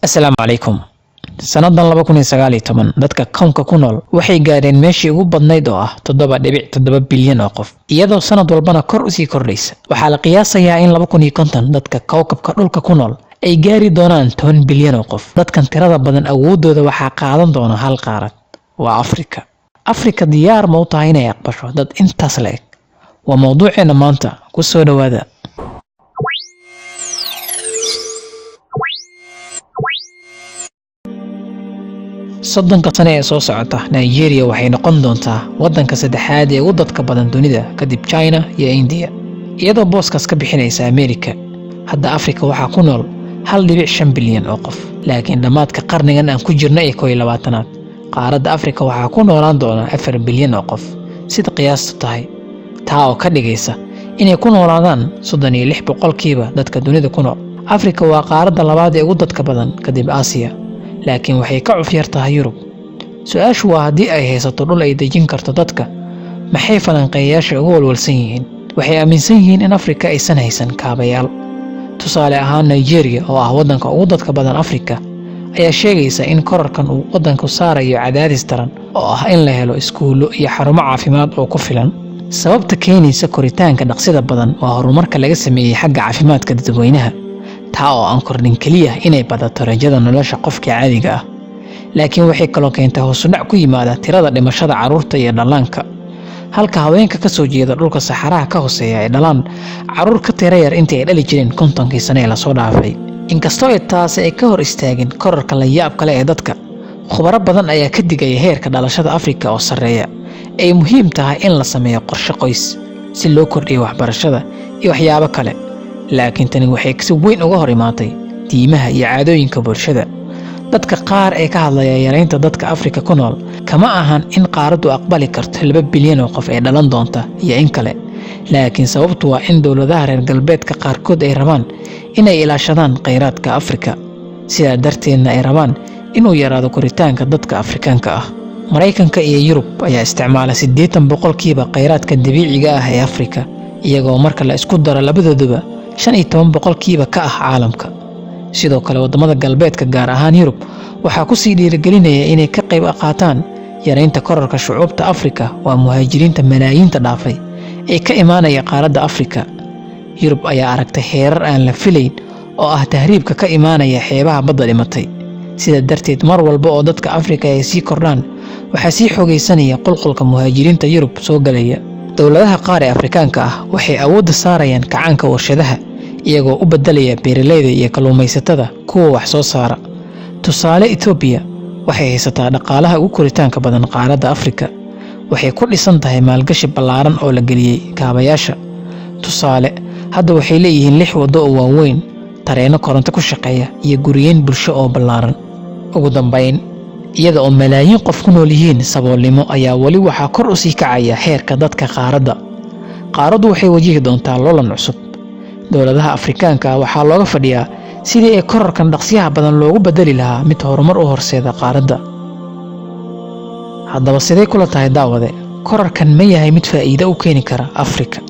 Assalaamu calaykum. Sanadan 2019 dadka kownka ku nool waxay gaareen meeshii ugu badnayd oo ah 7.7 bilyan oo qof, iyadoo sanad walbana kor u sii kordhaysa. Waxaa la qiyaasayaa in 2050 dadka kawkabka dhulka ku nool ay gaari doonaan 10 bilyan oo qof. Dadkan tirada badan awoodooda waxaa qaadan doona hal qaarad, waa Afrika. Afrika diyaar ma u tahay inay aqbasho dad intaas la eg? Waa mowduuceena maanta, ku soo dhawaada. soddonka sano ee soo socota Nigeria waxay noqon doontaa wadanka saddexaad ee ugu dadka badan dunida kadib China iyo India, iyadoo booskaas ka bixinaysa America. Hadda Afrika waxaa ku nool 1.5 bilyan oo qof, laakiin dhamaadka qarnigan aan ku jirno ee 20-aad qaaradda Afrika waxaa ku noolaan doona 4 bilyan oo qof, sida qiyaastu tahay. Taa oo ka dhigaysa inay ku noolaadaan 36% dadka dunida ku nool. Afrika waa qaaradda labaad ee ugu dadka badan kadib Aasiya, laakiin waxay ka cufyar tahay Yurub. Su'aashu waa haddii ay haysato dhul ay dejin karto dadka, maxay falanqeeyayaasha ugu walwalsan yihiin? Waxay aaminsan yihiin in Afrika aysan haysan kaabayaal. Tusaale ahaan, Nigeria oo ah wadanka ugu dadka badan Afrika ayaa sheegaysa in kororkan uu wadanku saarayo cadaadis daran oo ah in la helo iskuulo iyo xarumo caafimaad oo ku filan. Sababta keenaysa koritaanka dhaqsida badan waa horumarka laga sameeyay xagga caafimaadka dadweynaha, taa oo aan kordhin kaliya inay badato rajada nolosha qofka caadiga ah, laakiin waxay kaloo keentaa hoos u dhac ku yimaada tirada dhimashada carruurta iyo dhallaanka. Halka haweenka ka soo jeeda dhulka saxaraha ka hooseeya ay dhalaan carruur ka tiro yar intii ay dhali jireen 50kii sano ee lasoo dhaafay. Inkastoo taasi ay ka hor istaagin kororka la yaab kale ee dadka, khubaro badan ayaa ka digaya heerka dhalashada Afrika oo sarreeya. Ay muhiim tahay in la sameeyo qorshe qoys si loo kordhiyo waxbarashada iyo waxyaabo kale. Laakiin tani waxay si weyn uga hor imaatay diimaha iyo caadooyinka bulshada. Dadka qaar ee ka hadlaya yaraynta dadka Afrika ku nool kama ahan in qaaraddu aqbali karto 2 bilyan oo qof ee dhalan doonta iyo in kale, laakiin sababtu waa in dowladaha reer galbeedka qaarkood ay rabaan inay ilaashadaan kheyraadka Afrika, sidaa darteedna ay rabaan inuu yaraado koritaanka dadka Afrikaanka ah. Mareykanka iyo Yurub ayaa isticmaala 80% kheyraadka dabiiciga ah ee Afrika, iyagoo marka la isku daro labadooduba 15% ka ah caalamka. Sidoo kale wadamada galbeedka gaar ahaan Yurub waxaa ku sii dhiirigelinaya inay ka qayb qaataan yaraynta kororka shucuubta Afrika waa muhaajiriinta malaayiinta dhaafay ee ka imaanaya qaaradda Afrika. Yurub ayaa aragtay heerar aan la filayn oo ah tahriibka ka imaanaya xeebaha badda dhimatay. Sida darteed mar walba oo dadka Afrika ay sii kordhaan, waxaa sii xoogaysanaya qulqulka muhaajiriinta Yurub soo galaya. Dowladaha qaar ee Afrikaanka ah waxay awoodda saarayaan kacaanka warshadaha, iyagoo u bedelaya beeralayda iyo kalluumaysatada kuwa wax soo saara. Tusaale, Ethiopia waxay haysataa dhaqaalaha ugu koritaanka badan qaaradda Afrika. Waxay ku dhisan tahay maalgashi ballaaran oo la geliyay kaabayaasha. Tusaale, hadda waxay leeyihiin 6 wado oo waaweyn, tareeno koronto ku shaqeeya iyo guriyeen bulsho oo ballaaran. Ugu dambeyn, iyada oo malaayiin qof ku nool yihiin saboolnimo ayaa wali waxaa kor u sii kacaya heerka dadka qaaradda. Qaaraddu waxay wajihi doontaa loolan cusub. Dowladaha Afrikaanka waxaa looga fadhiyaa sidii ay kororkan dhaqsiyaha badan loogu bedeli lahaa mid horumar u horseeda qaaradda. Haddaba sidee kula tahay daawade, kororkan ma yahay mid faa'iido u keeni kara Afrika?